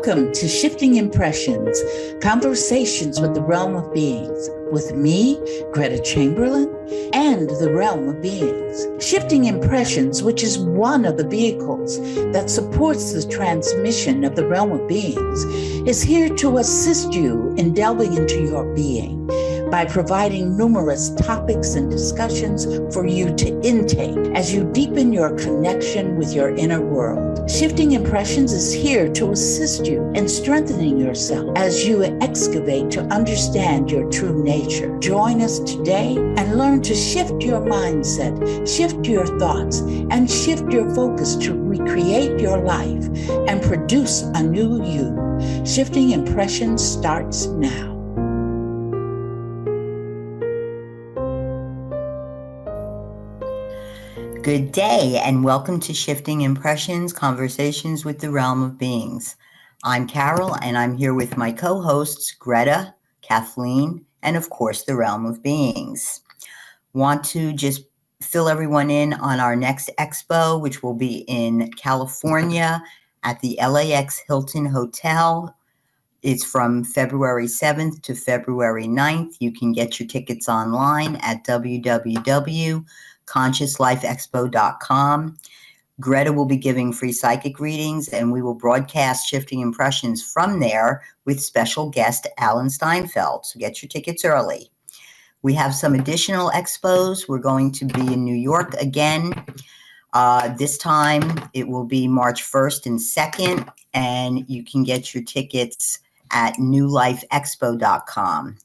Welcome to Shifting Impressions, Conversations with the Realm of Beings, with me, Gretta Chamberlain, and the Realm of Beings. Shifting Impressions, which is one of the vehicles that supports the transmission of the Realm of Beings, is here to assist you in delving into your being by providing numerous topics and discussions for you to intake as you deepen your connection with your inner world. Shifting Impressions is here to assist you in strengthening yourself as you excavate to understand your true nature. Join us today and learn to shift your mindset, shift your thoughts, and shift your focus to recreate your life and produce a new you. Shifting Impressions starts now. Good day and welcome to Shifting Impressions, Conversations with the Realm of Beings. I'm Carol and I'm here with my co-hosts Gretta, Kathleen, and of course the Realm of Beings. Want to just fill everyone in on our next expo, which will be in California at the LAX Hilton Hotel. It's from February 7th to February 9th. You can get your tickets online at www.consciouslifeexpo.com. Gretta will be giving free psychic readings, and we will broadcast Shifting Impressions from there with special guest Alan Steinfeld. So get your tickets early. We have some additional expos. We're going to be in New York again. This time it will be March 1st and 2nd, and you can get your tickets at newlifeexpo.com.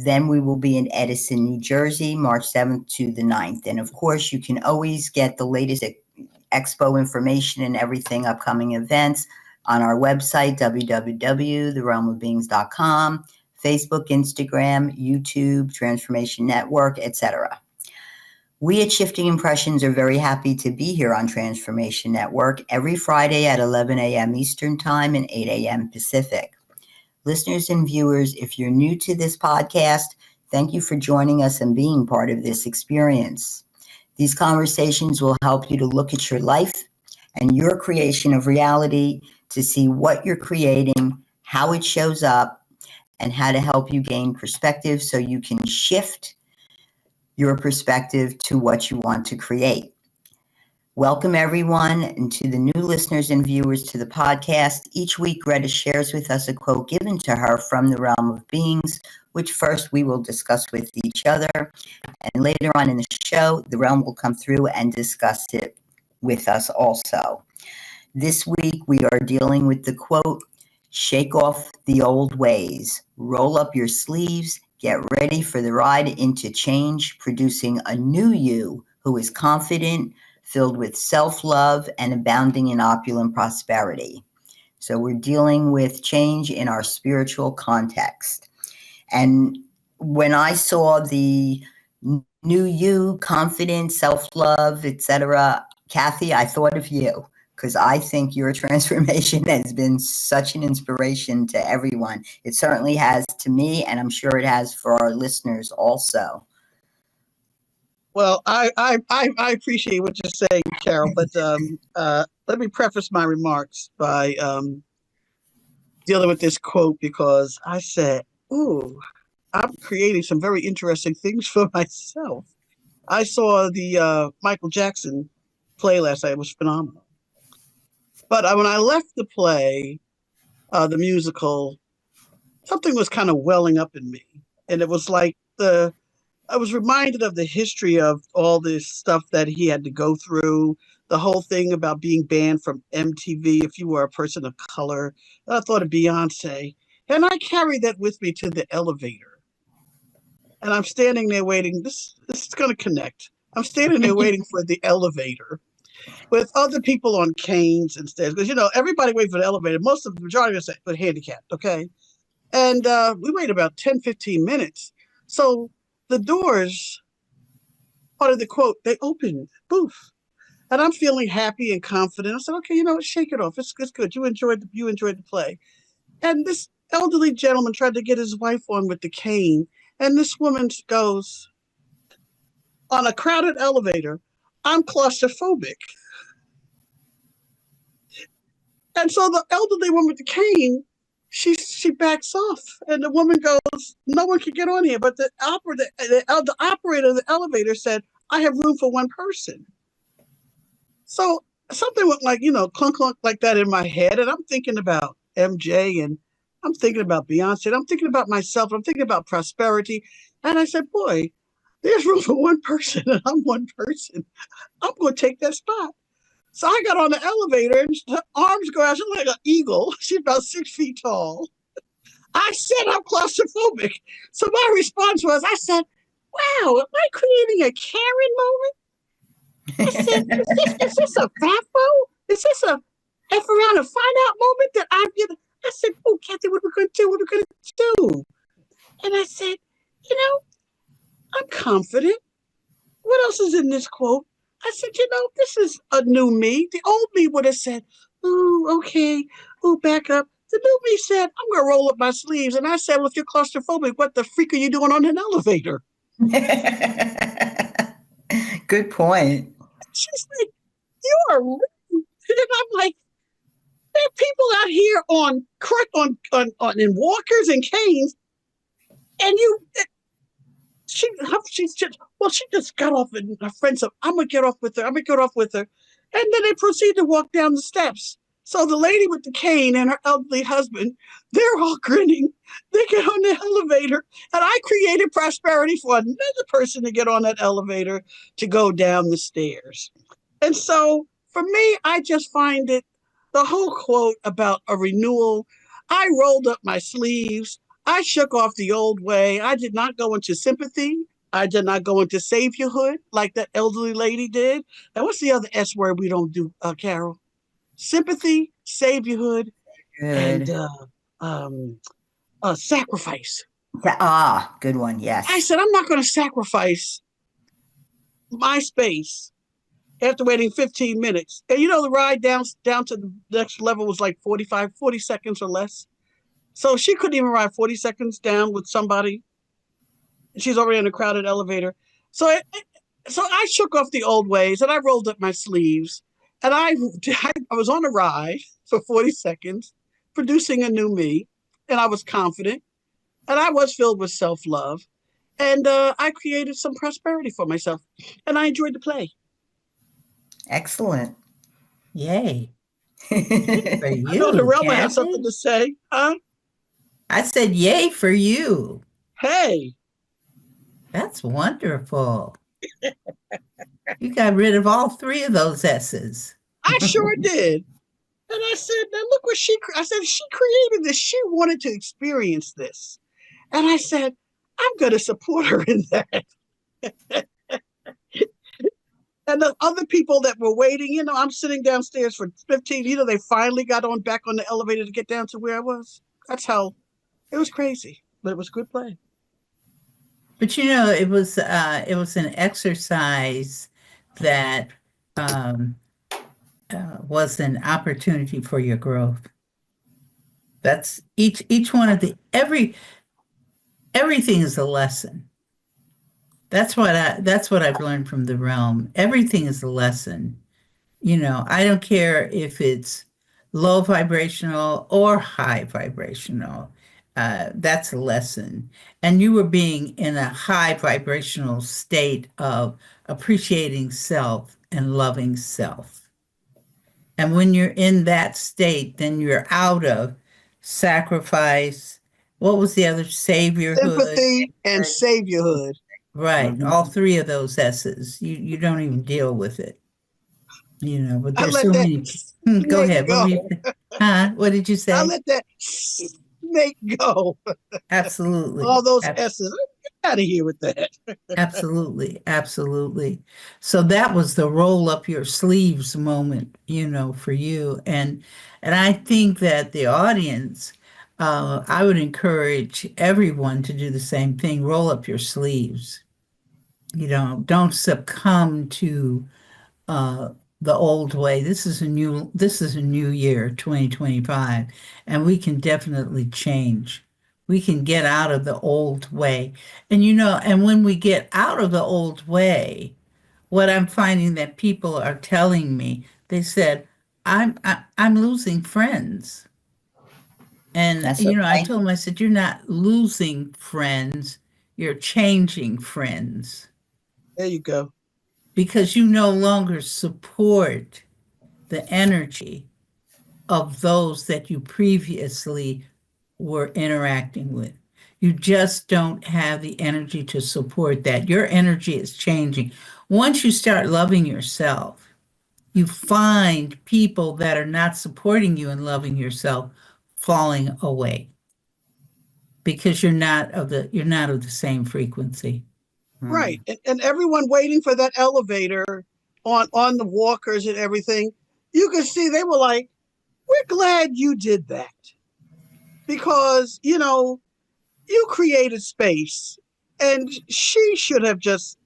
Then we will be in Edison, New Jersey, March 7th to the 9th. And of course, you can always get the latest expo information and everything, upcoming events on our website, www.therealmofbeings.com, Facebook, Instagram, YouTube, Transformation Network, etc. We at Shifting Impressions are very happy to be here on Transformation Network every Friday at 11 a.m. Eastern Time and 8 a.m. Pacific. Listeners and viewers, if you're new to this podcast, thank you for joining us and being part of this experience. These conversations will help you to look at your life and your creation of reality to see what you're creating, how it shows up, and how to help you gain perspective so you can shift your perspective to what you want to create. Welcome everyone, and to the new listeners and viewers to the podcast. Each week, Greta shares with us a quote given to her from the Realm of Beings, which first we will discuss with each other. And later on in the show, the Realm will come through and discuss it with us also. This week, we are dealing with the quote, "Shake off the old ways, roll up your sleeves, get ready for the ride into change, producing a new you who is confident, filled with self-love, and abounding in opulent prosperity." So we're dealing with change in our spiritual context. And when I saw the new you, confident, self-love, etc., Kathy, I thought of you, because I think your transformation has been such an inspiration to everyone. It certainly has to me, and I'm sure it has for our listeners also. Well, I appreciate what you're saying, Carol, but let me preface my remarks by dealing with this quote, because I said, ooh, I'm creating some very interesting things for myself. I saw the Michael Jackson play last night. It was phenomenal. But when I left the play, the musical, something was kind of welling up in me. And it was like I was reminded of the history of all this stuff that he had to go through, the whole thing about being banned from MTV if you were a person of color. I thought of Beyonce. And I carried that with me to the elevator. And I'm standing there waiting. This is going to connect. I'm standing there waiting for the elevator with other people on canes and stairs. Because, everybody waits for the elevator. Most of the majority of us are handicapped, okay? And we wait about 10, 15 minutes. So the doors, part of the quote, they opened, poof. And I'm feeling happy and confident. I said, okay, shake it off. It's good. You enjoyed the play. And this elderly gentleman tried to get his wife on with the cane. And this woman goes, on a crowded elevator, I'm claustrophobic. And so the elderly woman with the cane, she backs off, and the woman goes, "No one can get on here." But the operator of the elevator said, "I have room for one person." So something went like, clunk clunk like that in my head, and I'm thinking about MJ, and I'm thinking about Beyonce, and I'm thinking about myself, and I'm thinking about prosperity, and I said, "Boy, there's room for one person, and I'm one person. I'm going to take that spot." So I got on the elevator, and her arms go out. She's like an eagle. She's about 6 feet tall. I said I'm claustrophobic. So my response was, I said, "Wow, am I creating a Karen moment?" I said, is this a FAFO? Is this a F around and find out moment that I'm getting? I said, "Oh, Kathy, what are we going to do? What are we going to do?" And I said, I'm confident. What else is in this quote? I said, this is a new me. The old me would have said, "Ooh, okay. Ooh, back up." The new me said, "I'm going to roll up my sleeves." And I said, "Well, if you're claustrophobic, what the freak are you doing on an elevator?" Good point. She's like, "You are rude." And I'm like, "There are people out here in walkers and canes, and you." She just got off, and her friend said, "I'm gonna get off with her. I'm gonna get off with her," and then they proceed to walk down the steps. So the lady with the cane and her elderly husband, they're all grinning. They get on the elevator, and I created prosperity for another person to get on that elevator to go down the stairs. And so for me, I just find it the whole quote about a renewal. I rolled up my sleeves. I shook off the old way. I did not go into sympathy. I did not go into saviorhood like that elderly lady did. And what's the other S word we don't do, Carol? Sympathy, saviorhood, and Good. sacrifice. Good one. Yes. I said, I'm not going to sacrifice my space after waiting 15 minutes. And the ride down to the next level was like 40 seconds or less. So she couldn't even ride 40 seconds down with somebody. She's already in a crowded elevator. So I shook off the old ways, and I rolled up my sleeves, and I was on a ride for 40 seconds, producing a new me, and I was confident, and I was filled with self-love, and I created some prosperity for myself, and I enjoyed the play. Excellent. Yay. For I know you, Norella has Kathy. something to say, huh? I said yay for you. Hey, That's wonderful. You got rid of all three of those S's. I sure did. And I said, "Now look what I said, she created this. She wanted to experience this." And I said, "I'm going to support her in that." And the other people that were waiting, I'm sitting downstairs for 15, they finally got back on the elevator to get down to where I was. That's how it was crazy, but it was good play. But it was an exercise that was an opportunity for your growth. That's each one of everything is a lesson. That's what I've learned from the realm. Everything is a lesson. I don't care if it's low vibrational or high vibrational. That's a lesson. And you were being in a high vibrational state of appreciating self and loving self. And when you're in that state, then you're out of sacrifice. What was the other? Saviorhood. Sympathy and saviorhood. Right. Mhm. All three of those S's. You don't even deal with it. But I there's let so that many. Go ahead. go. What did you I say? let that snake go. Absolutely. All those S's. Get out of here with that. Absolutely. Absolutely. So that was the roll up your sleeves moment, for you. And I think that the audience, I would encourage everyone to do the same thing. Roll up your sleeves. Don't succumb to uh, the old way. This is a new year, 2025, and we can definitely change. We can get out of the old way. And when we get out of the old way, what I'm finding that people are telling me, they said, I'm losing friends. And, That's I okay. told him, I said, you're not losing friends, you're changing friends There you go. because you no longer support the energy of those that you previously were interacting with. You just don't have the energy to support that. Your energy is changing. Once you start loving yourself, you find people that are not supporting you in loving yourself falling away because you're not of the same frequency. Right. Hmm. And everyone waiting for that elevator on the walkers and everything, you could see they were like, we're glad you did that because, you created space and she should have just.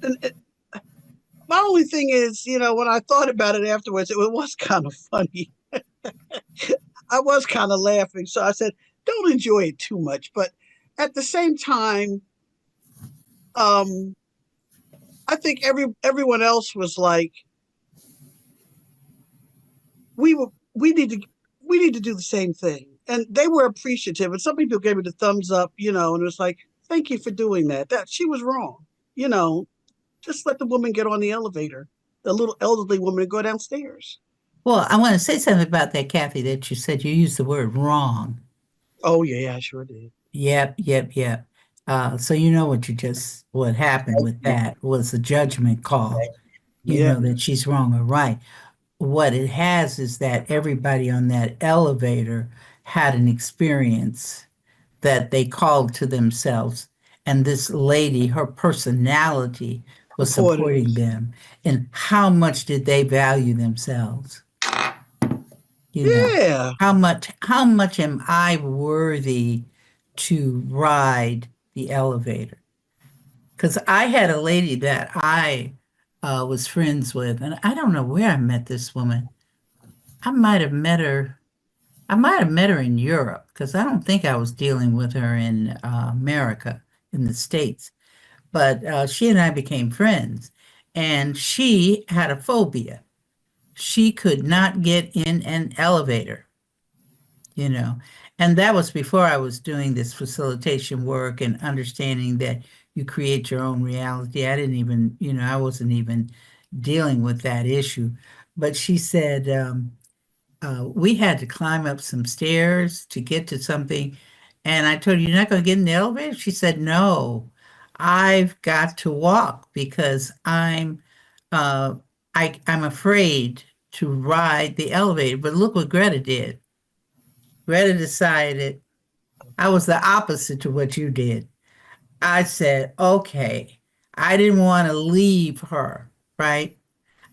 And my only thing is, when I thought about it afterwards, it was kind of funny. I was kind of laughing. So I said, don't enjoy it too much. But at the same time, um, I think everyone else was like, we were we need to do the same thing. And they were appreciative. And some people gave me the thumbs up, and it was like, thank you for doing that. That she was wrong. You know, just let the woman get on the elevator, the little elderly woman, and go downstairs. Well, I want to say something about that, Kathy, that you said you used the word wrong. Oh yeah, I sure did. Yep, yep, yep. So what happened with that was a judgment call, Yeah, that she's wrong or right. What it has is that everybody on that elevator had an experience that they called to themselves. And this lady, her personality was supportive. supporting them. And how much did they value themselves? You know, Yeah. how much am I worthy to ride the elevator? Because I had a lady that I was friends with, and I don't know where I met this woman. I might have met her. I might have met her in Europe because I don't think I was dealing with her in America, in the States. But she and I became friends, and she had a phobia. She could not get in an elevator, you know. And that was before I was doing this facilitation work and understanding that you create your own reality. I didn't even, I wasn't even dealing with that issue. But she said, we had to climb up some stairs to get to something. And I told her, you're not going to get in the elevator? She said, no, I've got to walk because uh, I'm afraid to ride the elevator. But look what Greta did. Greta decided I was the opposite to what you did. I said, okay, I didn't want to leave her, right?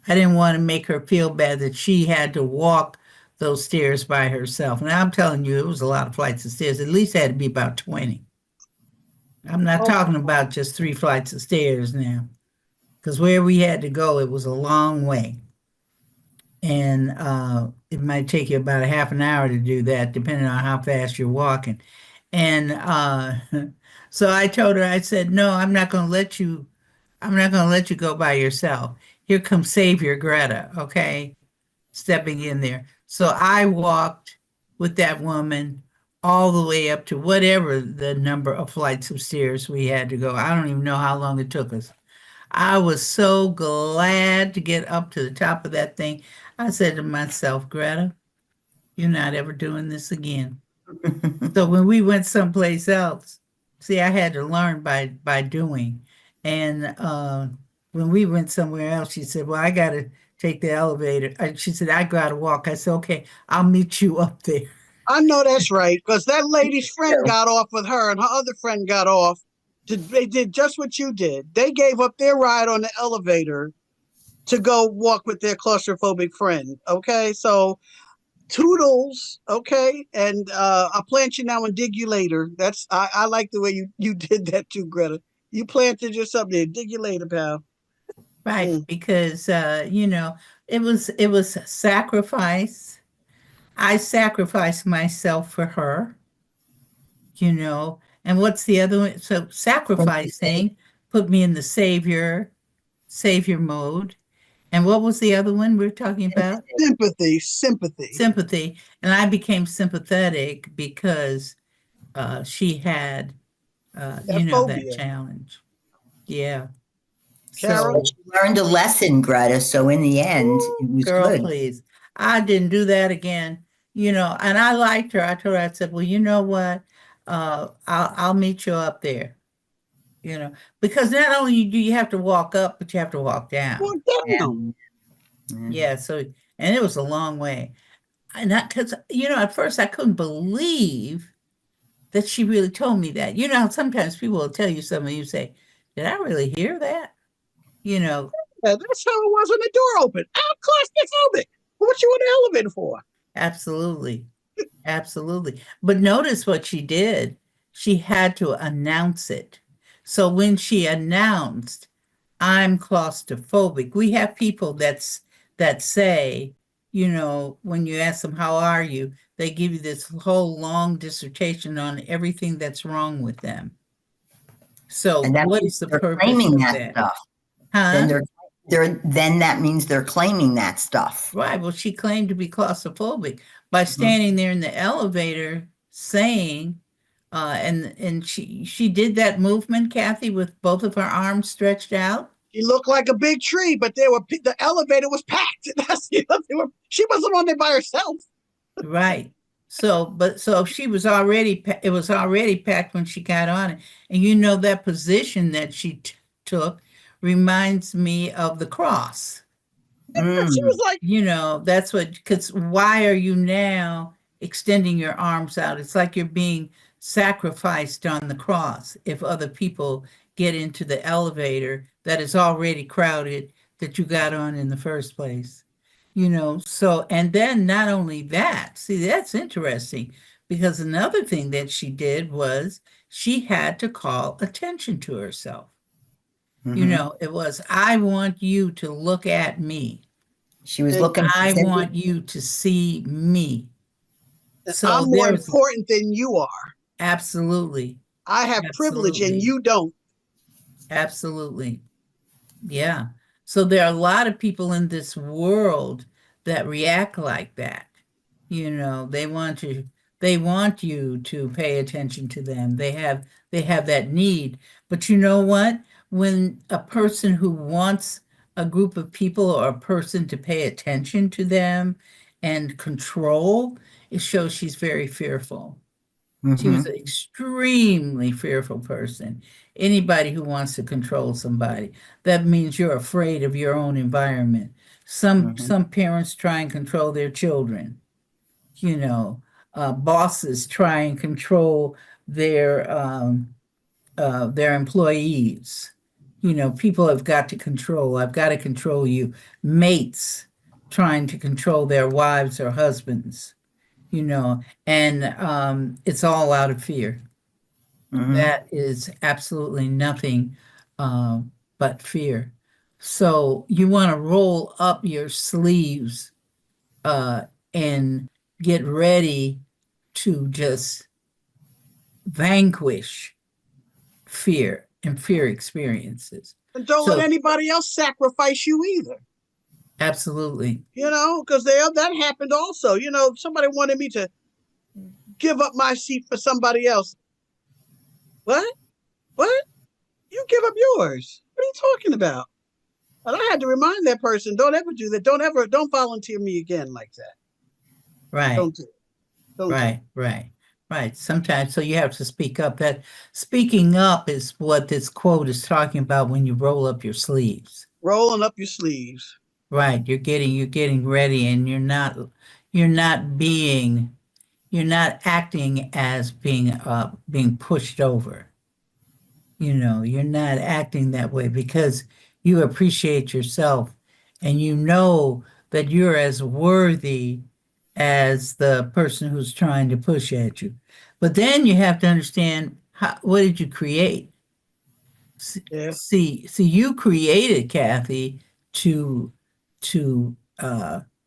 I didn't want to make her feel bad that she had to walk those stairs by herself. Now I'm telling you, it was a lot of flights of stairs. At least it had to be about 20. I'm not Oh, talking about just 3 flights of stairs now, because where we had to go, it was a long way. And it might take you about a half an hour to do that, depending on how fast you're walking. And so I told her, I said, no, I'm not going to let you go by yourself. Here comes Savior Greta, okay? Stepping in there. So I walked with that woman all the way up to whatever the number of flights of stairs we had to go. I don't even know how long it took us. I was so glad to get up to the top of that thing. I said to myself, Greta, you're not ever doing this again. So when we went someplace else, see, I had to learn by doing. And when we went somewhere else, she said, "Well, I got to take the elevator." She said, "I got to walk." I said, "Okay, I'll meet you up there." I know that's right because that lady's friend got off with her, and her other friend got off. They did just what you did. They gave up their ride on the elevator to go walk with their claustrophobic friend. Okay, so toodles. Okay, and I'll plant you now and dig you later. I like the way you did that too, Greta. You planted yourself there. Dig you later, pal. Right, Mm. because it was sacrifice. I sacrificed myself for her, And what's the other one? So sacrificing put me in the savior mode. And what was the other one we were talking about? Sympathy. And I became sympathetic because she had, That that phobia. challenge. Yeah. Carol? So, She learned a lesson, Greta. So in the end, it was girl, good. please. I didn't do that again, and I liked her. I told her, I said, well, you know what? I'll meet you up there, because not only do you have to walk up, but you have to walk down. Walk down. Yeah. So, and it was a long way. And because, at first I couldn't believe that she really told me that. Sometimes people will tell you something, you say, did I really hear that? You know, Yeah, that's how it was when the door opened. I'm claustrophobic. What you in the elevator for? absolutely. Absolutely. But notice what she did. She had to announce it. So when she announced, I'm claustrophobic, we have people that say, when you ask them, how are you? They give you this whole long dissertation on everything that's wrong with them. So And that what means is the they're purpose claiming of that that? stuff. Huh? Then that means they're claiming that stuff. Right. Well, she claimed to be claustrophobic by Mhm. standing there in the elevator saying, and she did that movement, Kathy, with both of her arms stretched out. She looked like a big tree, but the elevator was packed. She wasn't on there by herself. Right. So she was already, it was already packed when she got on it. And that position that she took reminds me of the cross. She was Mm. like, That's because why are you now extending your arms out? It's like you're being sacrificed on the cross if other people get into the elevator that is already crowded that you got on in the first place. So, and then not only that, see, that's interesting because another thing that she did was she had to call attention to herself. Mhm. It was, I want you to look at me. She was and, looking for I sympathy. want you to see me. and So I'm more there's important than you are. absolutely, I have privilege and absolutely, you don't. absolutely. Yeah. So there are a lot of people in this world that react like that. They want you to pay attention to them. They have that need. But you know what? When a person who wants a group of people or a person to pay attention to them and control, it shows she's very fearful. She was Mhm. an extremely fearful person. Anybody who wants to control somebody, that means you're afraid of your own environment. Some Mhm. some parents try and control their children. You know, Bosses try and control their employees. People have got to control. I've got to control you. Mates trying to control their wives or husbands. And it's all out of fear. Mhm. That is absolutely nothing but fear. So you want to roll up your sleeves uh, and get ready to just vanquish fear and fear experiences. And don't let So anybody else sacrifice you either. absolutely. Because that happened also. Somebody wanted me to give up my seat for somebody else. What? What? You give up yours. What are you talking about? And I had to remind that person, don't ever do that. Don't volunteer me again like that. Right, Don't do it. Don't do it. right, right, right. Sometimes, so you have to speak up. That speaking up is what this quote is talking about when you roll up your sleeves. Rolling up your sleeves. Right, you're getting ready and you're not acting as being pushed over. You're not acting that way because you appreciate yourself and you know that you're as worthy as the person who's trying to push at you. But then you have to understand what did you create? Yeah. See, you created Kathy to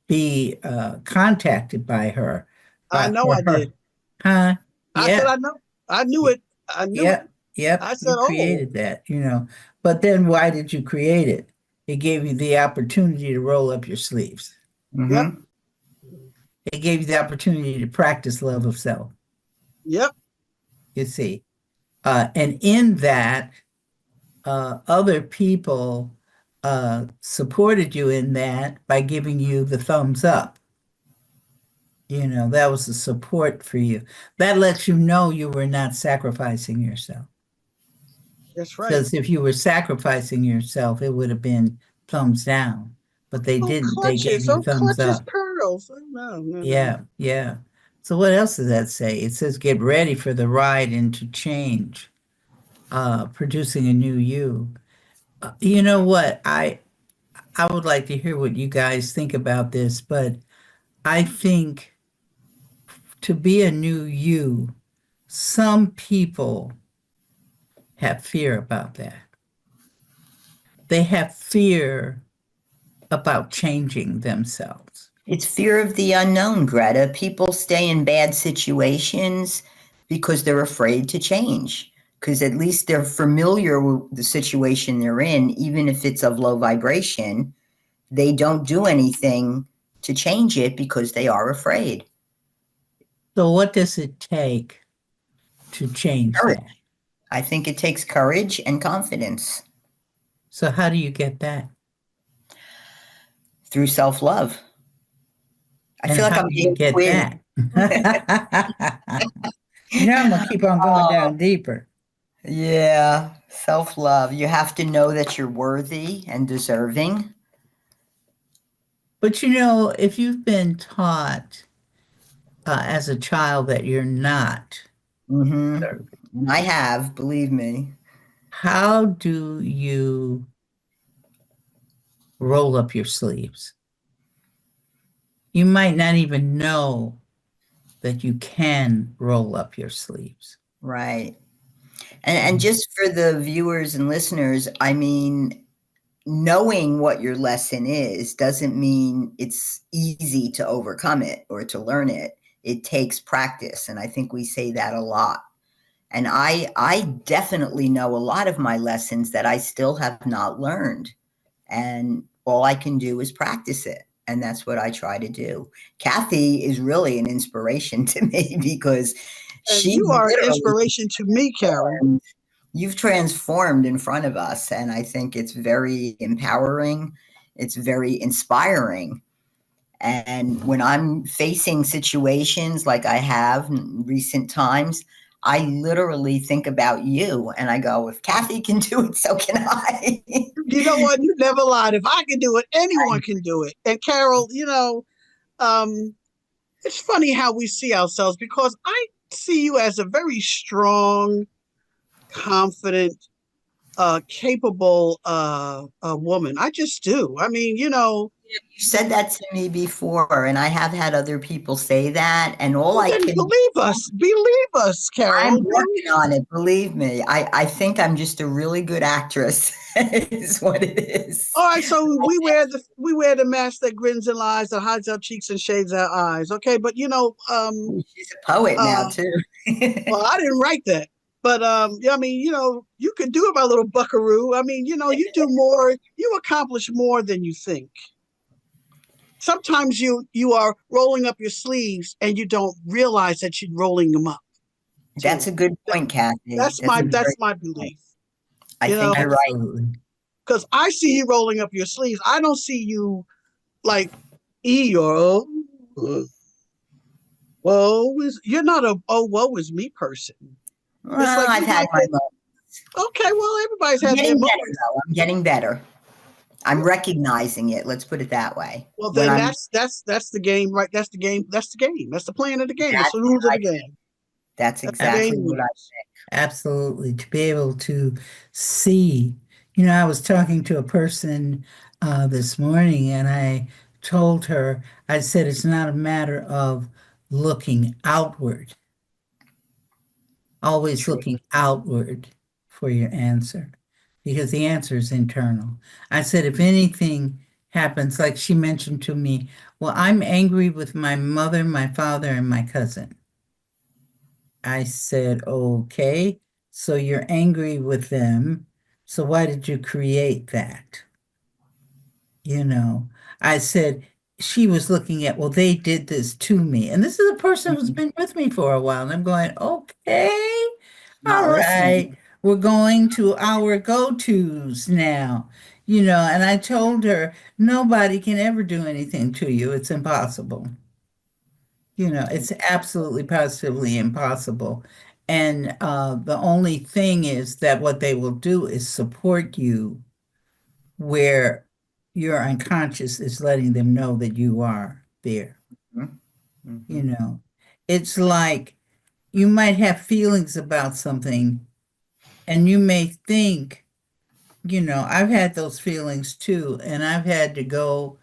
be contacted by her, I know for I her, did. huh? I said Yeah, I know. I knew it. I knew it. yep, yep. I said, You oh, created that. But then why did you create it? It gave you the opportunity to roll up your sleeves. Yep. Mm-hmm. It gave you the opportunity to practice love of self, Yep. you see. And in that, other people supported you in that by giving you the thumbs up. That was the support for you. That lets you know you were not sacrificing yourself. That's right. Because if you were sacrificing yourself, it would have been thumbs down. But they Oh, didn't. They gave clutches. you Oh, thumbs clutches, up. pearls. Oh, no, no, no. Yeah, yeah. So what else does that say? It says get ready for the ride into change, producing a new you. You know what? I would like to hear what you guys think about this, but I think to be a new you, some people have fear about that. They have fear about changing themselves. It's fear of the unknown, Greta. People stay in bad situations because they're afraid to change, because at least they're familiar with the situation they're in, even if it's of low vibration. They don't do anything to change it because they are afraid. So what does it take to change Courage. that? I think it takes courage and confidence So how do you get that? through self-love. I And feel like how I'm do you being get quizzed. that? I'm gonna keep on going down deeper. Yeah, self-love. You have to know that you're worthy and deserving. But if you've been taught as a child that you're not, Mm-hmm. I have, believe me. how do you roll up your sleeves? You might not even know that you can roll up your sleeves. Right. And just for the viewers and listeners, I mean, knowing what your lesson is doesn't mean it's easy to overcome it or to learn it. It takes practice. And I think we say that a lot. And I definitely know a lot of my lessons that I still have not learned. And all I can do is practice it. And that's what I try to do. Kathy is really an inspiration to me because And she you are an literally inspiration to me, Carol. you've transformed in front of us. And I think it's very empowering. It's very inspiring. And when I'm facing situations like I have in recent times, I literally think about you and I go, if Kathy can do it, so can I. You know what? You never lied. If I can do it, anyone can do it. And Carol, it's funny how we see ourselves because I see you as a very strong, confident, capable woman. I just do. I mean, You said that to me before, and I have had other people say that, and all well, I then can believe us, I'm Carol. working on it, believe me. I think I'm just a really good actress, is what it is. All right, so we wear the mask that grins and lies, that hides our cheeks and shades our eyes. Okay, but She's a poet now, uh, too. well, I didn't write that, but yeah, I mean, you could do it, my little buckaroo. I mean, you do more, you accomplish more than you think. Sometimes you are rolling up your sleeves and you don't realize that you're rolling them up That's too. a good point, Kathy. That's That's my a very that's my good point. belief. I You know, think you're right. Absolutely. because I see you rolling up your sleeves. I don't see you like or you're not a woe is me person. It's Well, like I've you had like my it. moments. Okay, well, everybody's I'm had their getting better, moments. though. I'm getting better. I'm recognizing it. Let's put it that way. Well, When then I'm that's the game, right? That's the game. That's the game. That's the plan of the game. That's that's the rules of what the game. that's That's the exactly game what I rules. Absolutely. To be able to see. I was talking to a person this morning and I told her, I said, it's not a matter of looking outward, always true. looking outward for your answer, because the answer is internal. I said, if anything happens, like she mentioned to me, well, I'm angry with my mother, my father, and my cousin. I said, okay, so you're angry with them. So why did you create that? You know, I said, she was looking at, well, they did this to me. And this is a person who's Mhm. been with me for a while. And I'm going, okay, Not all listening. right, we're going to our go-tos now. And I told her, nobody can ever do anything to you. It's impossible. It's absolutely positively impossible. And the only thing is that what they will do is support you where your unconscious is letting them know that you are there. Mhm. You Mhm. know, it's like you might have feelings about something and you may think, I've had those feelings too, and I've had to go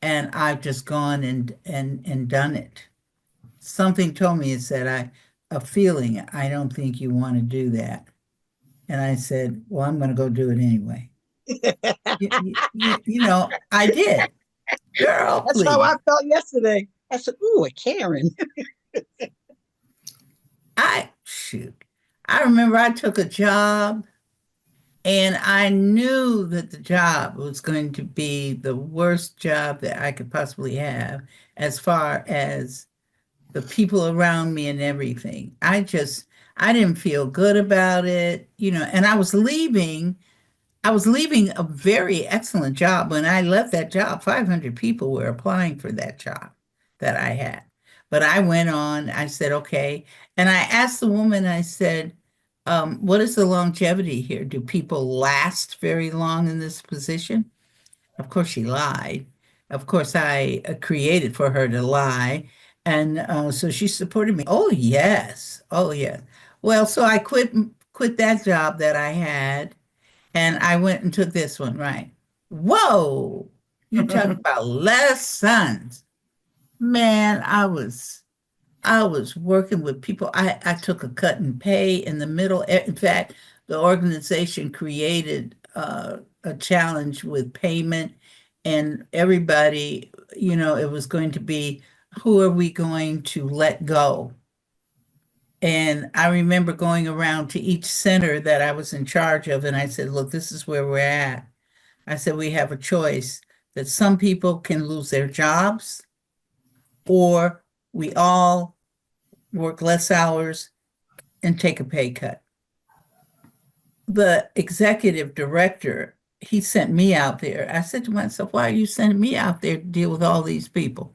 and I've just gone and done it. Something told me it said, a feeling, I don't think you want to do that. And I said, well, I'm going to go do it anyway. I did. Girl, That's how I please. felt yesterday. I said, "Ooh, a Karen." Shoot. I remember I took a job and I knew that the job was going to be the worst job that I could possibly have as far as the people around me and everything. I didn't feel good about it, and I was leaving a very excellent job. When I left that job, 500 people were applying for that job that I had. But I went on, I said, okay. And I asked the woman, I said, what is the longevity here? Do people last very long in this position? Of course, she lied. Of course, I created for her to lie. And so she supported me. Oh, yes. Oh, yes. Well, so I quit that job that I had and I went and took this one, right? Whoa, you talk about lessons. Man, I was working with people. I took a cut and pay in the middle. In fact, the organization created a challenge with payment, and everybody, it was going to be, who are we going to let go? And I remember going around to each center that I was in charge of, and I said, look, this is where we're at. I said, we have a choice that some people can lose their jobs, or we all work less hours and take a pay cut. The executive director, he sent me out there. I said to myself, why are you sending me out there to deal with all these people?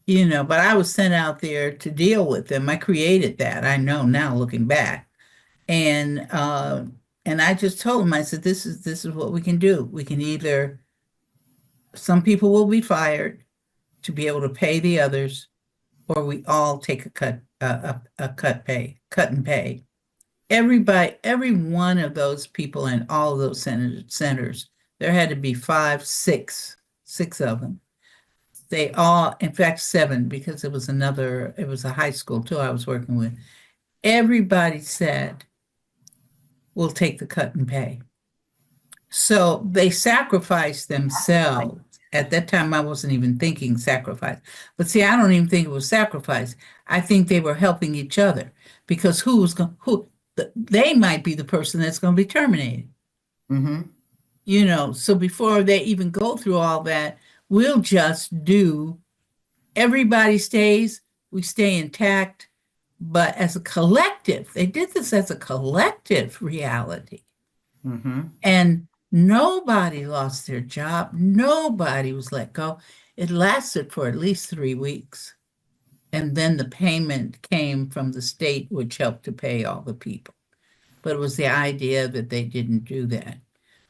But I was sent out there to deal with them. I created that. I know now looking back. And I just told him, I said, this is what we can do. We can either, some people will be fired to be able to pay the others, or we all take a cut and pay. Everybody, every one of those people in all of those centers, there had to be five, six of them. They all, in fact, seven, because it was a high school too I was working with. Everybody said, we'll take the cut and pay. So they sacrificed themselves. At that time, I wasn't even thinking sacrifice. But see, I don't even think it was sacrifice. I think they were helping each other because they might be the person that's going to be terminated. Mhm. So before they even go through all that, we'll just do, everybody stays, we stay intact. But as a collective, they did this as a collective reality. Mhm. And nobody lost their job. Nobody was let go. It lasted for at least 3 weeks. And then the payment came from the state, which helped to pay all the people. But it was the idea that they didn't do that.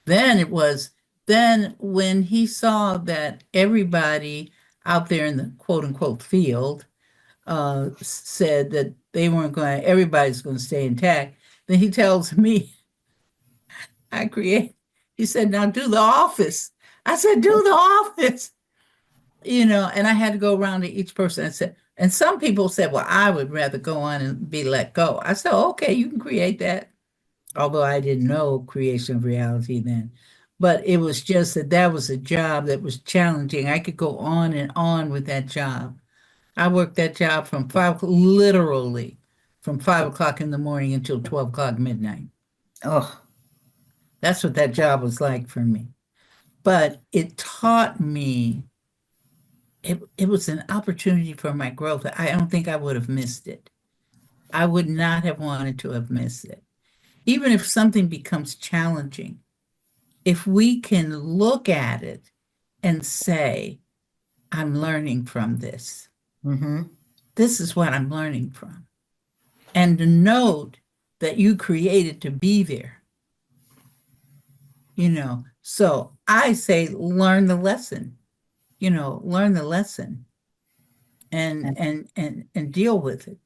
Then when he saw that everybody out there in the quote unquote field said that they weren't going, everybody's going to stay intact, then he tells me, I create. He said, now do the office. I said, do the office. And I had to go around to each person. I said, and some people said, well, I would rather go on and be let go. I said, okay, you can create that. Although I didn't know creation of reality then. But it was just that was a job that was challenging. I could go on and on with that job. I worked that job literally from 5 o'clock in the morning until 12 o'clock midnight. Oh, That's what that job was like for me. but it taught me, it was an opportunity for my growth. I don't think I would have missed it. I would not have wanted to have missed it. Even if something becomes challenging, if we can look at it and say, I'm learning from this. Mm-hmm. This is what I'm learning from. And to note that you created to be there. So I say learn the lesson, learn the lesson and deal with it.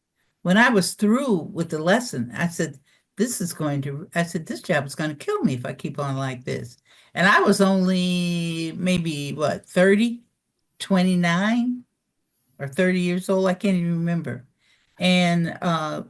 When I was through with the lesson, I said, this job is going to kill me if I keep on like this. And I was only maybe 30, 29 or 30 years old. I can't even remember. And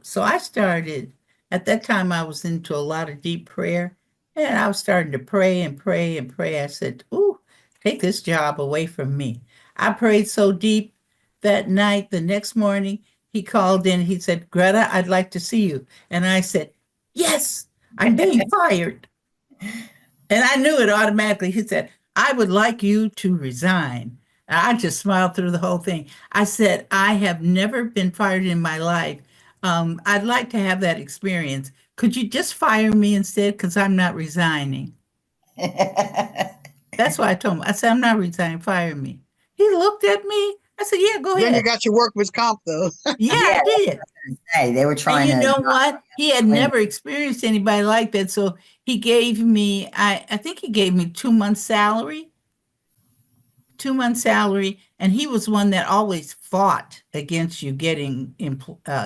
so I started, at that time, I was into a lot of deep prayer. And I was starting to pray and pray and pray. I said, ooh, take this job away from me. I prayed so deep that night. The next morning, he called in. He said, Greta, I'd like to see you. And I said, yes, I'm being fired. And I knew it automatically. He said, I would like you to resign. And I just smiled through the whole thing. I said, I have never been fired in my life. I'd like to have that experience. Could you just fire me instead? Because I'm not resigning. That's why I told him. I said, I'm not resigning. Fire me. He looked at me. I said, yeah, go ahead. Then you got your workman's comp, though. Yeah, I did. Hey, they were trying and to. You know what? He had never experienced anybody like that. So he gave me, I think he gave me 2 months' salary. 2 months' salary. And he was one that always fought against you getting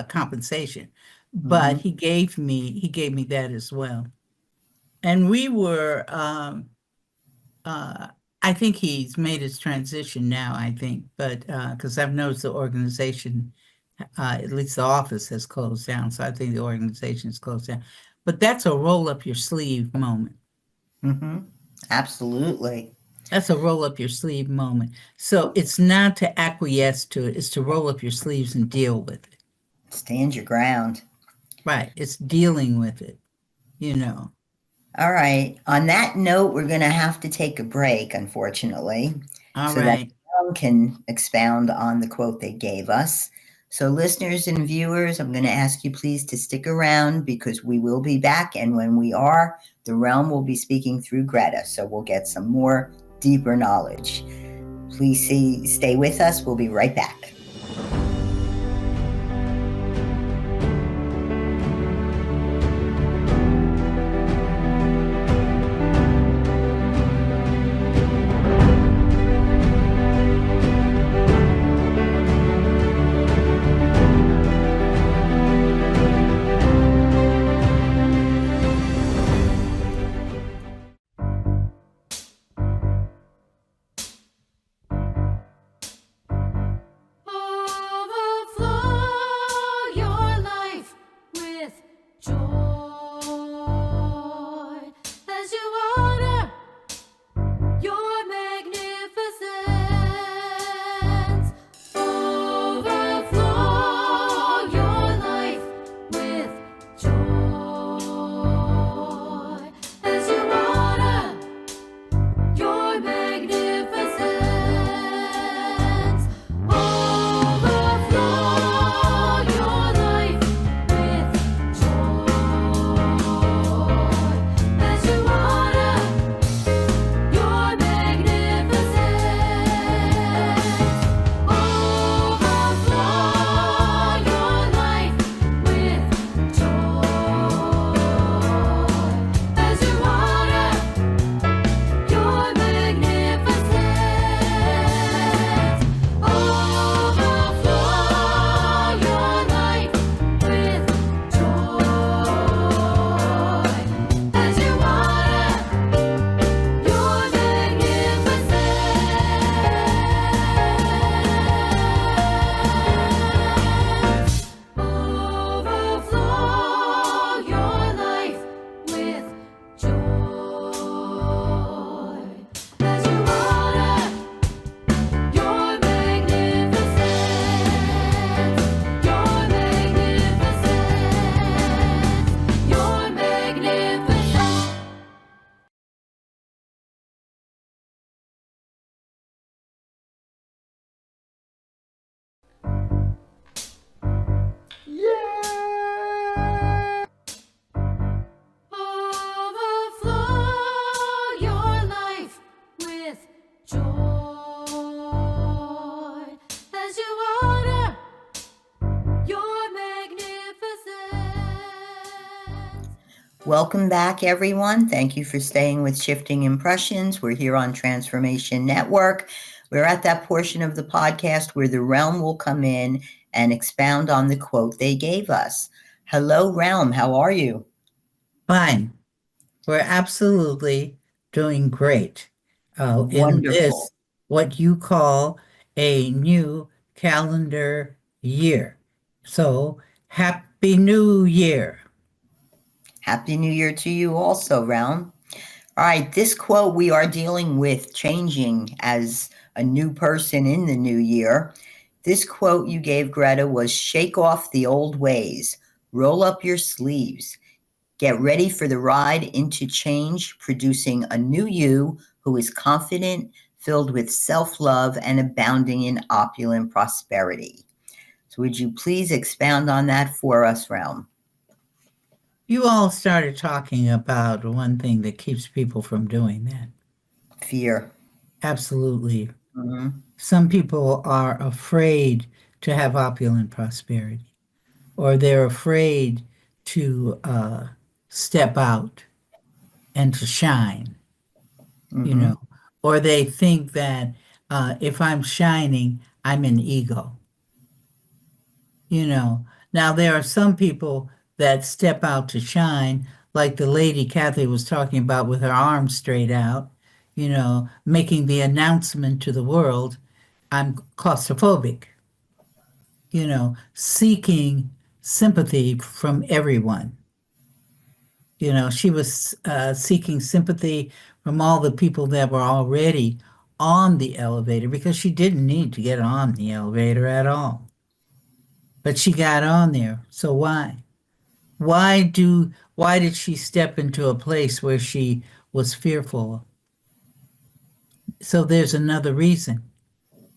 compensation. But he gave me that as well. And we were, I think he's made his transition now, I think, but because I've noticed the organization, at least the office has closed down. So I think the organization is closed down. But that's a roll up your sleeve moment. Mm-hmm. Absolutely. That's a roll up your sleeve moment. So it's not to acquiesce to it, it's to roll up your sleeves and deal with it. Stand your ground. Right. It's dealing with it, All right. On that note, we're going to have to take a break, unfortunately. All so right. that Tom can expound on the quote they gave us. So listeners and viewers, I'm going to ask you please to stick around because we will be back. And when we are, the realm will be speaking through Greta. So we'll get some more deeper knowledge. Please stay with us. We'll be right back. Welcome back, everyone. Thank you for staying with Shifting Impressions. We're here on Transformation Network. We're at that portion of the podcast where the realm will come in and expound on the quote they gave us. Hello, realm. How are you? Fine. We're absolutely doing great in this, Wonderful. what you call a new calendar year. So, Happy New Year. Happy New Year to you also, realm. All right, this quote we are dealing with changing as a new person in the new year. This quote you gave, Greta, was shake off the old ways, roll up your sleeves, get ready for the ride into change, producing a new you who is confident, filled with self-love, and abounding in opulent prosperity. So would you please expound on that for us, Realm? You all started talking about one thing that keeps people from doing that. Fear. Absolutely. Mm-hmm. Some people are afraid to have opulent prosperity, or they're afraid to step out and to shine, Mm-hmm. or they think that if I'm shining, I'm an ego. Now there are some people that step out to shine, like the lady Kathy was talking about with her arms straight out, making the announcement to the world, I'm claustrophobic, seeking sympathy from everyone. She was seeking sympathy from all the people that were already on the elevator because she didn't need to get on the elevator at all. But she got on there. So why? Why did she step into a place where she was fearful? So there's another reason.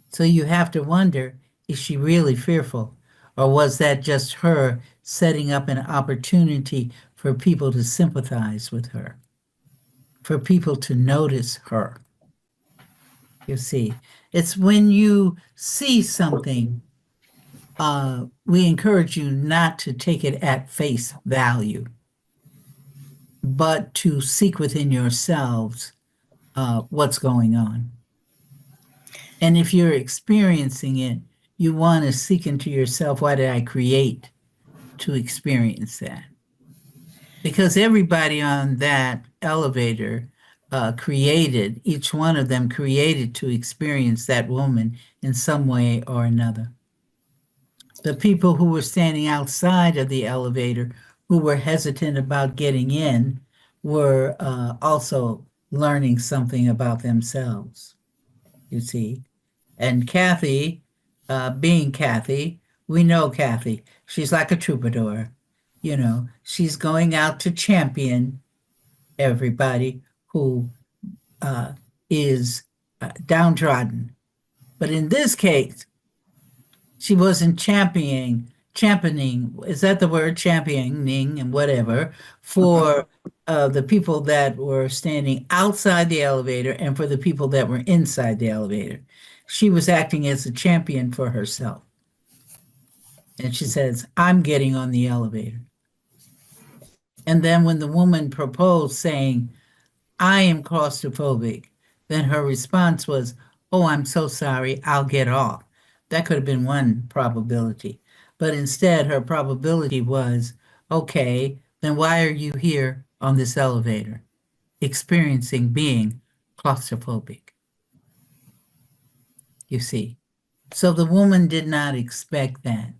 So you have to wonder, is she really fearful? Or was that just her setting up an opportunity for people to sympathize with her, for people to notice her? You see, it's when you see something, we encourage you not to take it at face value, but to seek within yourselves what's going on. And if you're experiencing it, you want to seek into yourself, why did I create to experience that? Because everybody on that elevator created, each one of them created to experience that woman in some way or another. The people who were standing outside of the elevator, who were hesitant about getting in, were also learning something about themselves, you see. And Kathy, being Kathy, we know Kathy. She's like a troubadour. She's going out to champion everybody who is downtrodden. But in this case, she wasn't championing, is that the word? Championing and whatever, for the people that were standing outside the elevator and for the people that were inside the elevator. She was acting as a champion for herself. And she says, I'm getting on the elevator. And then when the woman proposed saying, I am claustrophobic, then her response was, oh, I'm so sorry, I'll get off. That could have been one probability. But instead, her probability was, okay, then why are you here on this elevator, experiencing being claustrophobic? You see. So the woman did not expect that.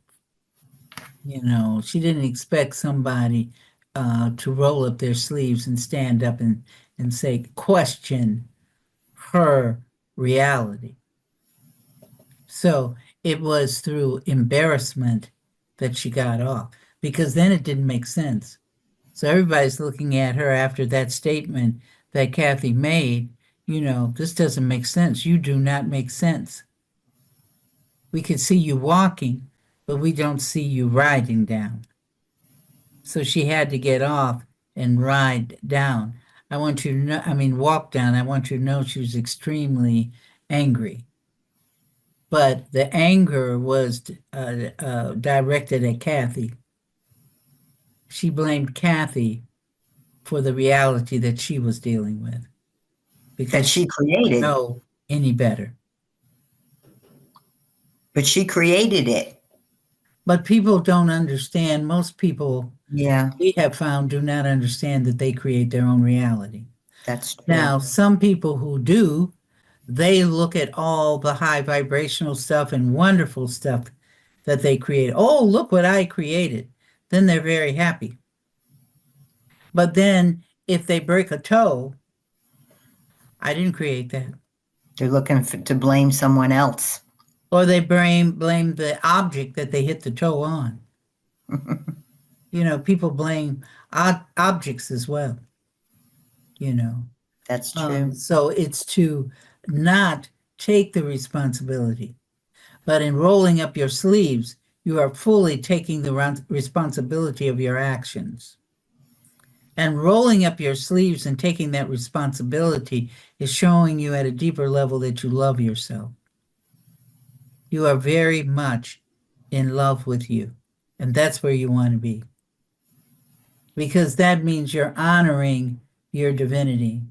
She didn't expect somebody to roll up their sleeves and stand up and say, question her reality. So it was through embarrassment that she got off, because then it didn't make sense. So everybody's looking at her after that statement that Kathy made, this doesn't make sense. You do not make sense. We can see you walking, but we don't see you riding down. So she had to get off and ride down. I want you to know, walk down. I want you to know she was extremely angry. But the anger was directed at Kathy. She blamed Kathy for the reality that she was dealing with That because she she didn't created, know any better. but she created it. But people don't understand. Most people Yeah, we have found do not understand that they create their own reality. that's true. Now, some people who do, they look at all the high vibrational stuff and wonderful stuff that they create. Oh, look what I created. Then they're very happy. But then if they break a toe, I didn't create that. They're looking to blame someone else. Or they blame the object that they hit the toe on. You know, people blame objects as well, you know. That's true. So it's to not take the responsibility, but in rolling up your sleeves, you are fully taking the responsibility of your actions. And rolling up your sleeves and taking that responsibility is showing you at a deeper level that you love yourself. You are very much in love with you. And that's where you want to be. Because that means you're honoring your divinity.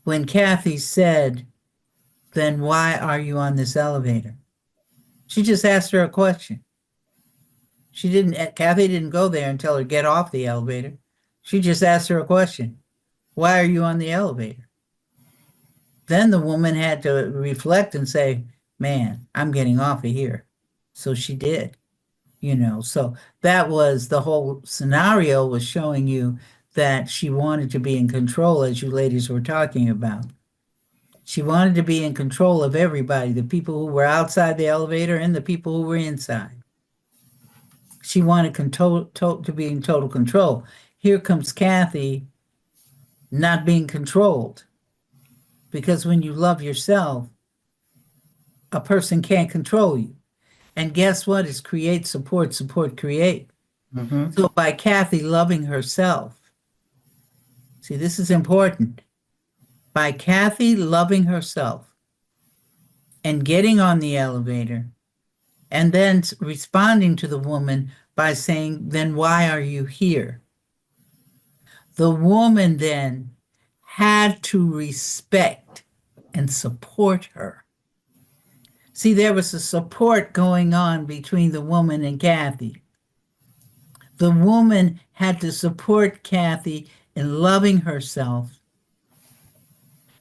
When Kathy said, then why are you on this elevator? She just asked her a question. Kathy didn't go there and tell her, get off the elevator. She just asked her a question. Why are you on the elevator? Then the woman had to reflect and say, man, I'm getting off of here. So she did, you know. So that was the whole scenario, was showing you that she wanted to be in control, as you ladies were talking about. She wanted to be in control of everybody, the people who were outside the elevator and the people who were inside. She wanted to be in total control. Here comes Kathy not being controlled. Because when you love yourself, a person can't control you. And guess what? It's create, support, create. Mm-hmm. So by Kathy loving herself, see, this is important. By Kathy loving herself and getting on the elevator and then responding to the woman by saying, then why are you here? The woman then had to respect and support her. See, there was a support going on between the woman and Kathy. The woman had to support Kathy in loving herself.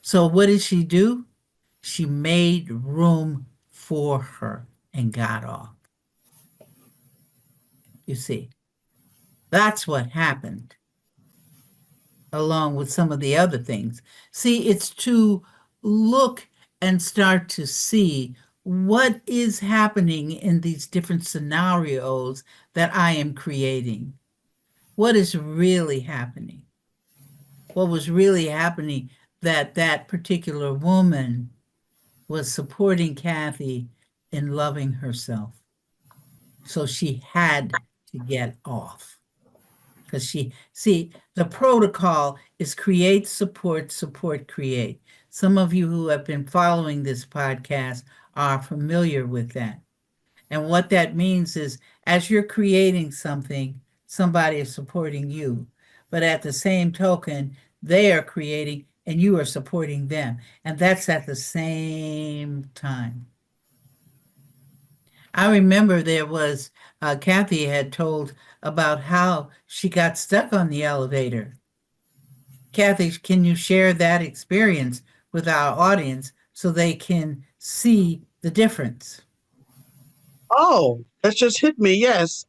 So what did she do? She made room for her and got off. You see, that's what happened, along with some of the other things. See, it's to look and start to see what is happening in these different scenarios that I am creating. What is really happening? What was really happening, that particular woman was supporting Kathy in loving herself. So she had to get off. Because the protocol is create, support, create. Some of you who have been following this podcast are familiar with that. And what that means is, as you're creating something, somebody is supporting you. But at the same token, they are creating and you are supporting them. And that's at the same time. I remember there was, Kathy had told about how she got stuck on the elevator. Kathy, can you share that experience with our audience so they can see the difference? Oh, that just hit me. Yes.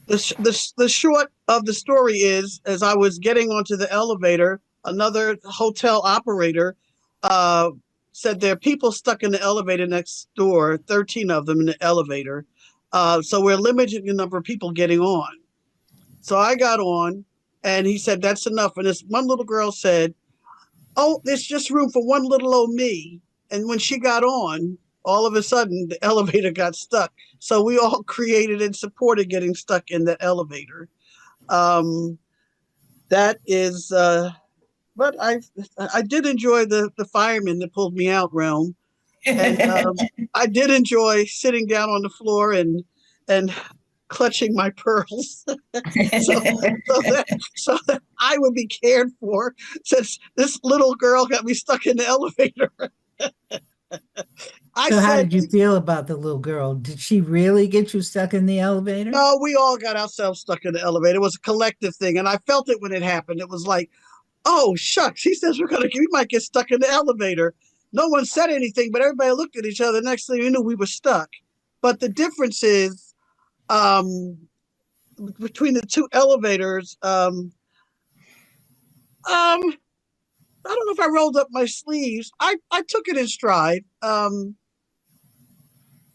The short of the story is, as I was getting onto the elevator, another hotel operator said there are people stuck in the elevator next door, 13 of them in the elevator. So we're limiting the number of people getting on. So I got on, and he said, that's enough. And this one little girl said, oh, there's just room for one little old me. And when she got on, all of a sudden the elevator got stuck. So we all created and supported getting stuck in the elevator. That is, but I did enjoy the fireman that pulled me out realm. And I did enjoy sitting down on the floor and clutching my pearls so that I would be cared for, since this little girl got me stuck in the elevator. I So how said, did you feel about the little girl? Did she really get you stuck in the elevator? no, we all got ourselves stuck in the elevator. It was a collective thing. And I felt it when it happened. It was like, oh, shucks, he says we might get stuck in the elevator. No one said anything, but everybody looked at each other. Next thing you knew, we were stuck. But the difference is, between the two elevators, I don't know if I rolled up my sleeves. I took it in stride.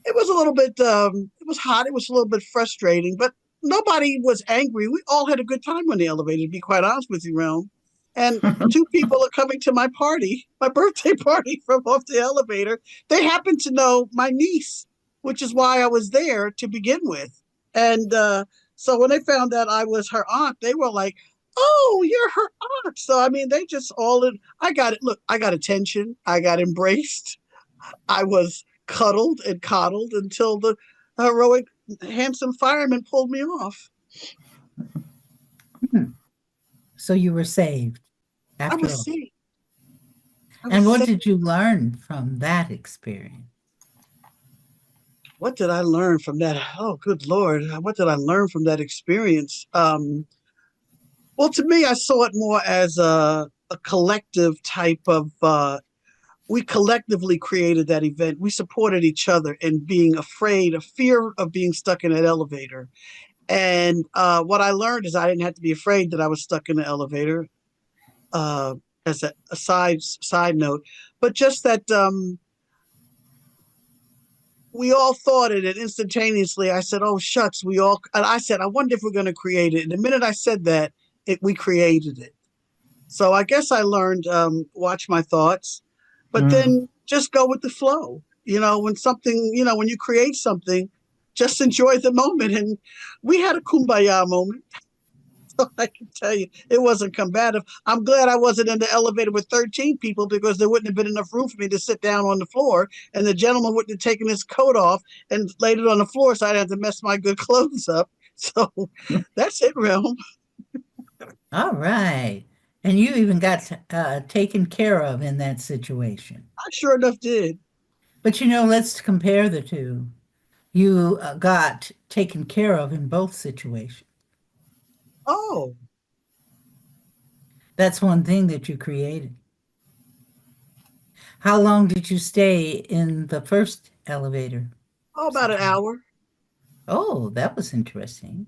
It was a little bit, it was hot. It was a little bit frustrating, but nobody was angry. We all had a good time on the elevator, to be quite honest with you, Realm. And two people are coming to my party, my birthday party, from off the elevator. They happen to know my niece, which is why I was there to begin with. And so when they found out I was her aunt, they were like, oh, you're her aunt. So, I mean, they just all in. I got it. Look, I got attention. I got embraced. I was cuddled and coddled until the heroic, handsome fireman pulled me off. So you were saved I after all. was safe. And what did you learn from that experience? What did I learn from that? Oh, good Lord. What did I learn from that experience? Well, to me, I saw it more as a collective type of, we collectively created that event. We supported each in being afraid, a fear of being stuck in an elevator. And what I learned is I didn't have to be afraid that I was stuck in the elevator, as a side note, but just that we all thought it, and instantaneously I said, oh, shucks, and I said, I wonder if we're going to create it. And the minute I said that, we created it. So I guess I learned, watch my thoughts, but then just go with the flow. When something, when you create something, just enjoy the moment. And we had a kumbaya moment. So I can tell you, it wasn't combative. I'm glad I wasn't in the elevator with 13 people, because there wouldn't have been enough room for me to sit down on the floor, and the gentleman wouldn't have taken his coat off and laid it on the floor, so I'd have to mess my good clothes up. So that's it, Realm. All right. And you even got taken care of in that situation. I sure enough did. But let's compare the two. You got taken care of in both situations. Oh. That's one thing that you created. How long did you stay in the first elevator? Oh, about an hour. Oh, that was interesting.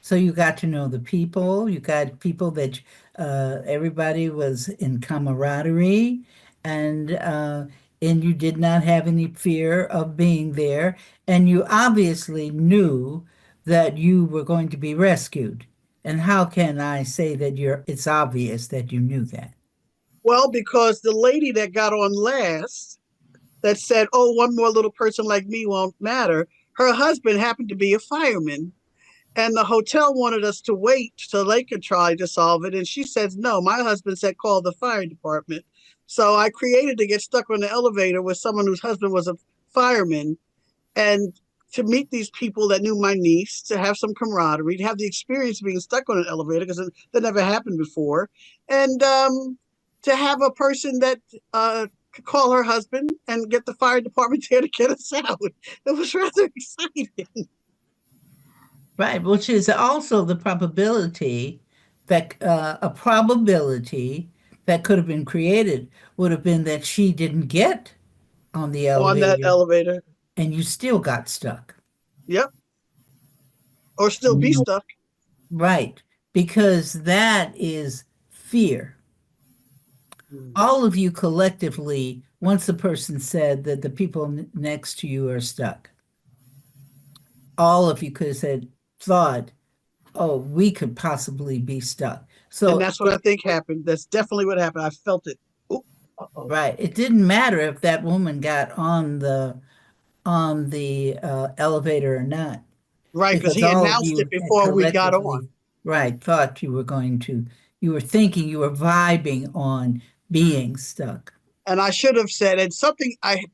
So you got to know the people. You got people that everybody was in camaraderie, and you did not have any fear of being there. And you obviously knew that you were going to be rescued. And how can I say that it's obvious that you knew that? Well, because the lady that got on last, that said, oh, one more little person like me won't matter, her husband happened to be a fireman. And the hotel wanted us to wait till they could try to solve it. And she says, no, my husband said, call the fire department. So I created to get stuck on the elevator with someone whose husband was a fireman, and to meet these people that knew my niece, to have some camaraderie, to have the experience of being stuck on an elevator, because that never happened before. And to have a person that could call her husband and get the fire department there to get us out. It was rather exciting. Right, which is also the probability that a probability that could have been created would have been that she didn't get on the On that elevator elevator. and you still got stuck. Yep. Or still be stuck. Right, because that is fear. All of you collectively, once the person said that the people next to you are stuck, all of you could have thought, oh, we could possibly be stuck. So, and that's what I think happened. That's definitely what happened. I felt it. Ooh, right. It didn't matter if that woman got on the elevator or not. Right, because he announced it before we got on. Right, thought you were thinking, you were vibing on being stuck. And I should have said, and something I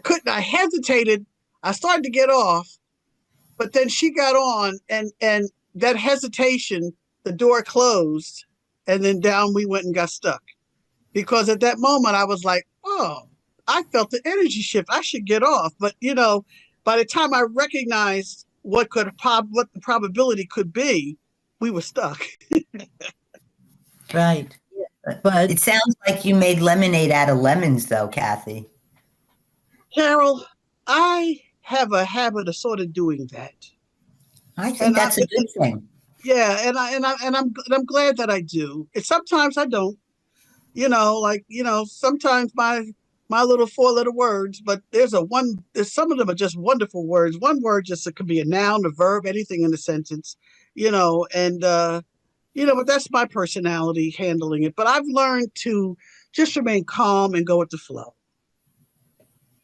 couldn't, I hesitated. I started to get off, But then she got on, and that hesitation, the door closed, and then down we went and got stuck. Because at that moment I was like, oh, I felt the energy shift. I should get off. But by the time I recognized what the probability could be, we were stuck. Right. But It sounds like you made lemonade out of lemons, though, Kathy. Carol, I have a habit of sort of doing that. I think that's a good thing. Yeah, and I'm glad that I do. And sometimes I don't. Sometimes my little four-letter words, but there's some of them are just wonderful words. One word just it could be a noun, a verb, anything in a sentence, but that's my personality handling it. But I've learned to just remain calm and go with the flow.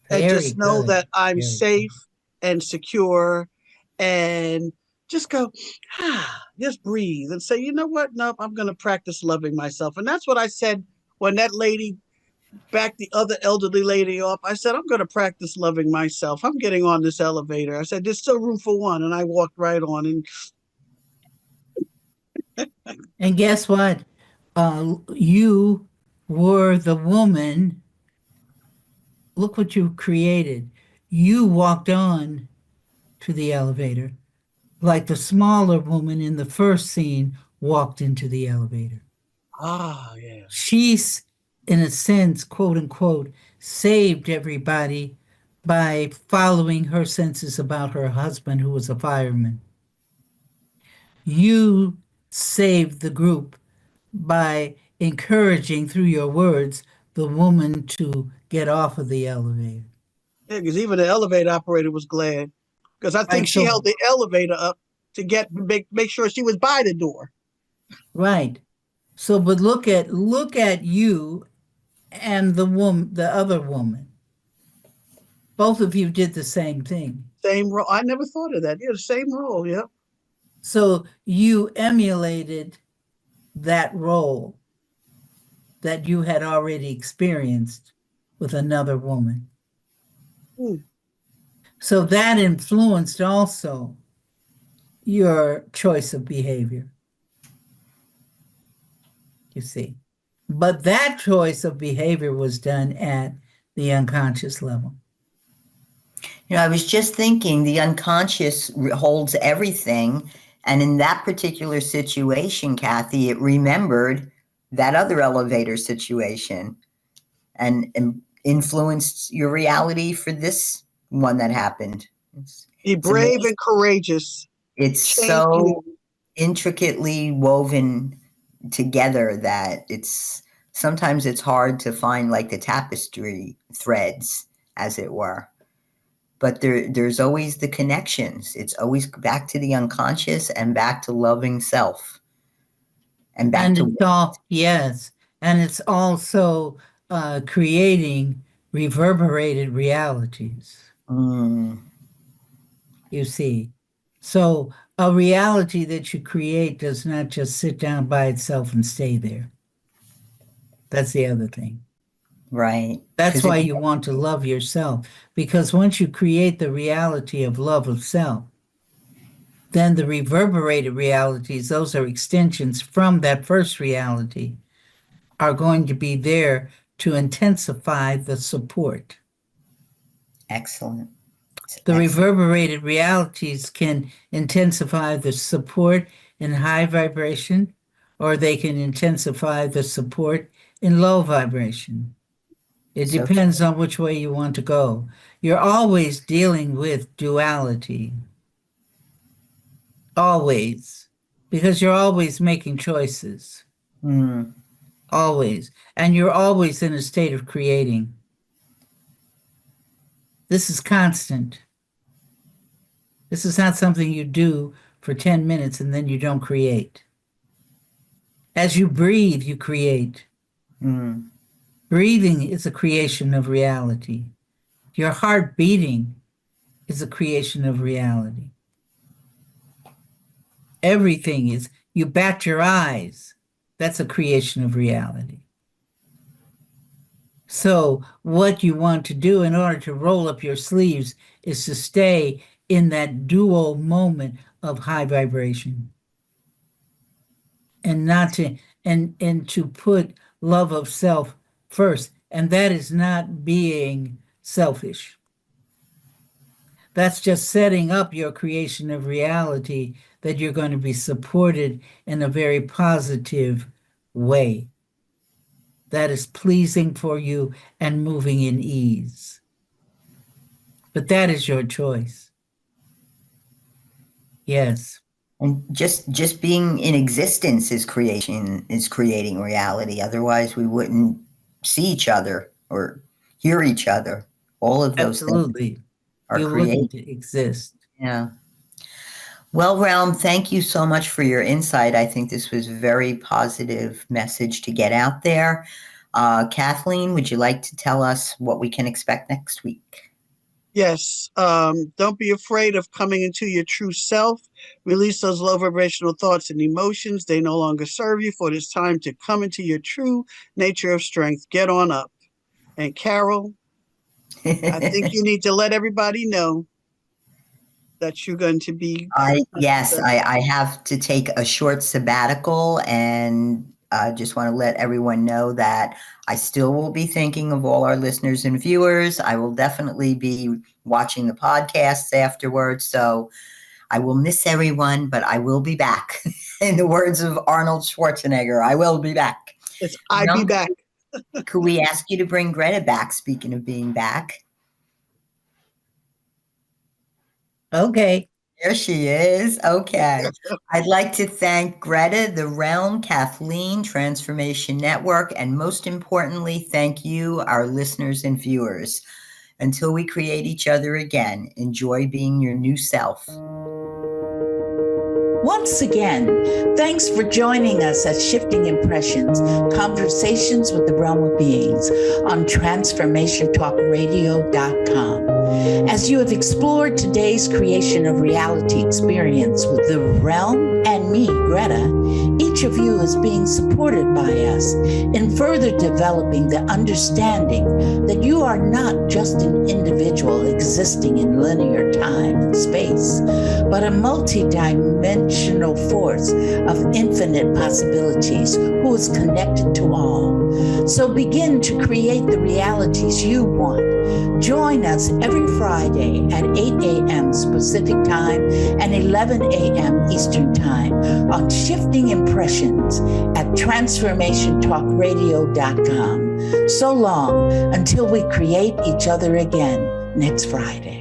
And very just know good. that I'm Very safe and secure, and just go, just breathe and say, you know what? Nope, I'm going to practice loving myself. And that's what I said when that lady backed the other elderly lady up. I said, I'm going to practice loving myself. I'm getting on this elevator. I said, there's still room for one. And I walked right on. And guess what? You were the woman. Look what you created. You walked on to the elevator like the smaller woman in the first scene walked into the elevator. Yeah. She's, in a sense, quote unquote, saved everybody by following her senses about her husband, who was a fireman. You saved the group by encouraging through your words the woman to get off of the elevator. Yeah, because even the elevator operator was glad, because I think Right, she so held the elevator up to make sure she was by the door. right. So, but look at you and the other woman. Both of you did the same thing. Same role. I never thought of that. Yeah, the same role. Yep. So you emulated that role that you had already experienced with another woman. Hmm. So that influenced also your choice of behavior, you see. But that choice of behavior was done at the unconscious level. I was just thinking the unconscious holds everything. And in that particular situation, Kathy, it remembered that other elevator situation and influenced your reality for this one that happened. Be brave and courageous. It's so intricately woven together that sometimes it's hard to find like the tapestry threads, as it were. But there's always the connections. It's always back to the unconscious and back to loving self. And back to yes. And it's also creating reverberated realities. You see. So a reality that you create does not just sit down by itself and stay there. That's the other thing. Right. That's why you want to love yourself, because once you create the reality of love of self, then the reverberated realities, those are extensions from that first reality, are going to be there to intensify the support. Excellent. The reverberated realities can intensify the support in high vibration, or they can intensify the support in low vibration. It depends on which way you want to go. You're always dealing with duality. Always. Because you're always making choices. Always. And you're always in a state of creating. This is constant. This is not something you do for 10 minutes and then you don't create. As you breathe, you create. Breathing is a creation of reality. Your heart beating is a creation of reality. Everything is. You bat your eyes. That's a creation of reality. So what you want to do in order to roll up your sleeves is to stay in that dual moment of high vibration, and not to and to put love of self first. And that is not being selfish. That's just setting up your creation of reality, that you're going to be supported in a very positive way that is pleasing for you and moving in ease. But that is your choice. Yes. And just being in existence is creating reality. Otherwise, we wouldn't see each other or hear each other. All of those Absolutely. things are You created. wouldn't exist. Yeah. Well, Realm, thank you so much for your insight. I think this was a very positive message to get out there. Kathleen, would you like to tell us what we can expect next week? Yes. Don't be afraid of coming into your true self. Release those low vibrational thoughts and emotions. They no longer serve you, for it is time to come into your true nature of strength. Get on up. And Carol, I think you need to let everybody know that you're going to be. I have to take a short sabbatical, and I just want to let everyone know that I still will be thinking of all our listeners and viewers. I will definitely be watching the podcasts afterwards. So I will miss everyone, but I will be back. In the words of Arnold Schwarzenegger, I will be back. It's I be back. Could we ask you to bring Gretta back, speaking of being back? Okay. There she is. Okay. I'd like to thank Gretta, the Realm, Kathleen, Transformation Network, and most importantly, thank you, our listeners and viewers. Until we create each other again, enjoy being your new self. Once again, thanks for joining us at Shifting Impressions, Conversations with the Realm of Beings on TransformationTalkRadio.com. As you have explored today's creation of reality experience with the Realm and me, Gretta, each of you is being supported by us in further developing the understanding that you are not just an individual existing in linear time and space, but a multi-dimensional force of infinite possibilities who is connected to all. So begin to create the realities you want. Join us every Friday at 8 a.m. Pacific Time and 11 a.m. Eastern Time on Shifting Impressions at TransformationTalkRadio.com. So long until we create each other again next Friday.